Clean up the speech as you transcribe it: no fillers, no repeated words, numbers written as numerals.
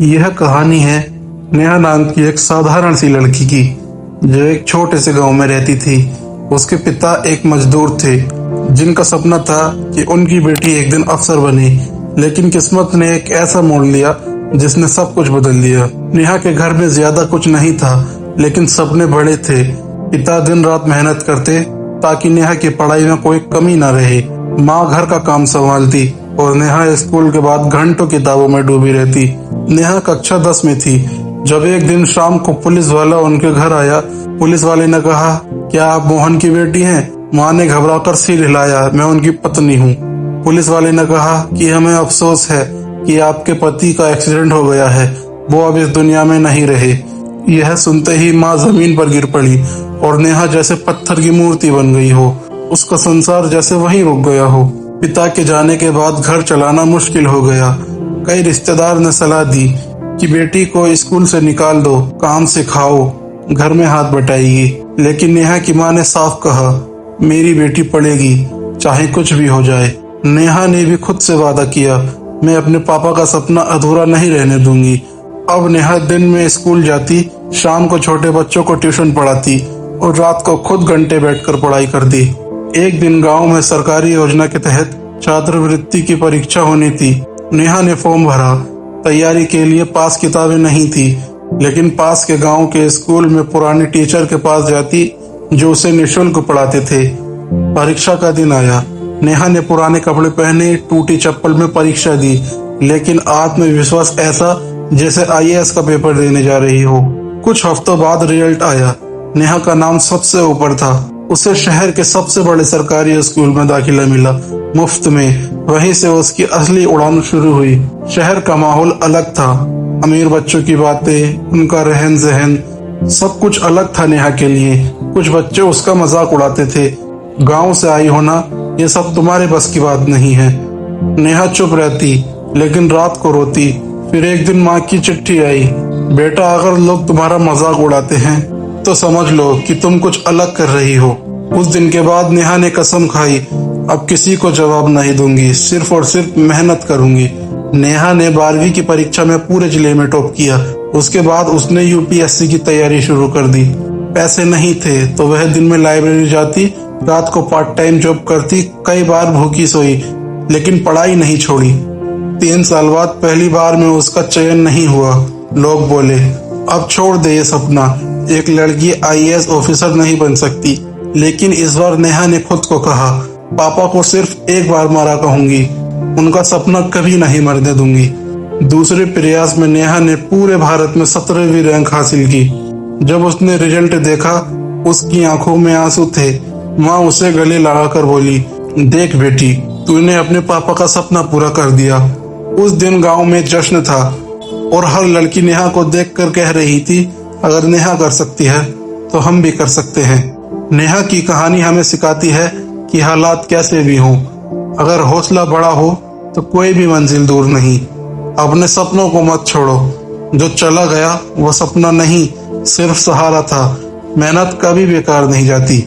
यह कहानी है नेहा नाम की एक साधारण सी लड़की की, जो एक छोटे से गांव में रहती थी। उसके पिता एक मजदूर थे, जिनका सपना था कि उनकी बेटी एक दिन अफसर बने। लेकिन किस्मत ने एक ऐसा मोड़ लिया जिसने सब कुछ बदल दिया। नेहा के घर में ज्यादा कुछ नहीं था, लेकिन सपने बड़े थे। पिता दिन रात मेहनत करते ताकि नेहा की पढ़ाई में कोई कमी न रहे। माँ घर का काम संभालती और नेहा स्कूल के बाद घंटों किताबों में डूबी रहती। नेहा कक्षा 10 में थी जब एक दिन शाम को पुलिस वाला उनके घर आया। पुलिस वाले ने कहा, क्या आप मोहन की बेटी हैं? माँ ने घबराकर सिर हिलाया, मैं उनकी पत्नी हूँ। पुलिस वाले ने कहा कि हमें अफसोस है कि आपके पति का एक्सीडेंट हो गया है, वो अब इस दुनिया में नहीं रहे। यह सुनते ही माँ जमीन पर गिर पड़ी और नेहा जैसे पत्थर की मूर्ति बन गई हो। उसका संसार जैसे वहीं रुक गया हो। पिता के जाने के बाद घर चलाना मुश्किल हो गया। कई रिश्तेदार ने सलाह दी कि बेटी को स्कूल से निकाल दो, काम सिखाओ, घर में हाथ बटाएगी। लेकिन नेहा की माँ ने साफ कहा, मेरी बेटी पढ़ेगी, चाहे कुछ भी हो जाए। नेहा ने भी खुद से वादा किया, मैं अपने पापा का सपना अधूरा नहीं रहने दूंगी। अब नेहा दिन में स्कूल जाती, शाम को छोटे बच्चों को ट्यूशन पढ़ाती और रात को खुद घंटे बैठकर पढ़ाई करती। एक दिन गांव में सरकारी योजना के तहत छात्रवृत्ति की परीक्षा होनी थी। नेहा ने फॉर्म भरा। तैयारी के लिए पास किताबें नहीं थी, लेकिन पास के गांव के स्कूल में पुराने टीचर के पास जाती जो उसे निःशुल्क पढ़ाते थे। परीक्षा का दिन आया। नेहा ने पुराने कपड़े पहने, टूटी चप्पल में परीक्षा दी, लेकिन आत्मविश्वास ऐसा जैसे आईएएस का पेपर देने जा रही हो। कुछ हफ्तों बाद रिजल्ट आया। नेहा का नाम सबसे ऊपर था। उसे शहर के सबसे बड़े सरकारी स्कूल में दाखिला मिला, मुफ्त में। वहीं से उसकी असली उड़ान शुरू हुई। शहर का माहौल अलग था। अमीर बच्चों की बातें, उनका रहन सहन, सब कुछ अलग था नेहा के लिए। कुछ बच्चे उसका मजाक उड़ाते थे, गांव से आई होना, ये सब तुम्हारे बस की बात नहीं है। नेहा चुप रहती, लेकिन रात को रोती। फिर एक दिन माँ की चिट्ठी आई, बेटा अगर लोग तुम्हारा मजाक उड़ाते हैं तो समझ लो कि तुम कुछ अलग कर रही हो। उस दिन के बाद नेहा ने कसम खाई, अब किसी को जवाब नहीं दूंगी, सिर्फ और सिर्फ मेहनत करूंगी। नेहा ने 12वीं की परीक्षा में पूरे जिले में टॉप किया। उसके बाद उसने यूपीएससी की तैयारी शुरू कर दी। पैसे नहीं थे तो वह दिन में लाइब्रेरी जाती, रात को पार्ट टाइम जॉब करती, कई बार भूखी सोई, लेकिन पढ़ाई नहीं छोड़ी। 3 साल बाद पहली बार में उसका चयन नहीं हुआ। लोग बोले, अब छोड़ दे ये सपना, एक लड़की आईएएस ऑफिसर नहीं बन सकती। लेकिन इस बार नेहा ने खुद को कहा, पापा को सिर्फ एक बार मारा कहूंगी, उनका सपना कभी नहीं मरने दूंगी। दूसरे प्रयास में नेहा ने पूरे भारत में 17वीं रैंक हासिल की। जब उसने रिजल्ट देखा, उसकी आंखों में आंसू थे। माँ उसे गले लगाकर बोली, देख बेटी, तूने अपने पापा का सपना पूरा कर दिया। उस दिन गांव में जश्न था और हर लड़की नेहा को देखकर कह रही थी, अगर नेहा कर सकती है तो हम भी कर सकते हैं। नेहा की कहानी हमें सिखाती है कि हालात कैसे भी हों, अगर हौसला बड़ा हो तो कोई भी मंजिल दूर नहीं। अपने सपनों को मत छोड़ो। जो चला गया वो सपना नहीं, सिर्फ सहारा था। मेहनत कभी बेकार नहीं जाती।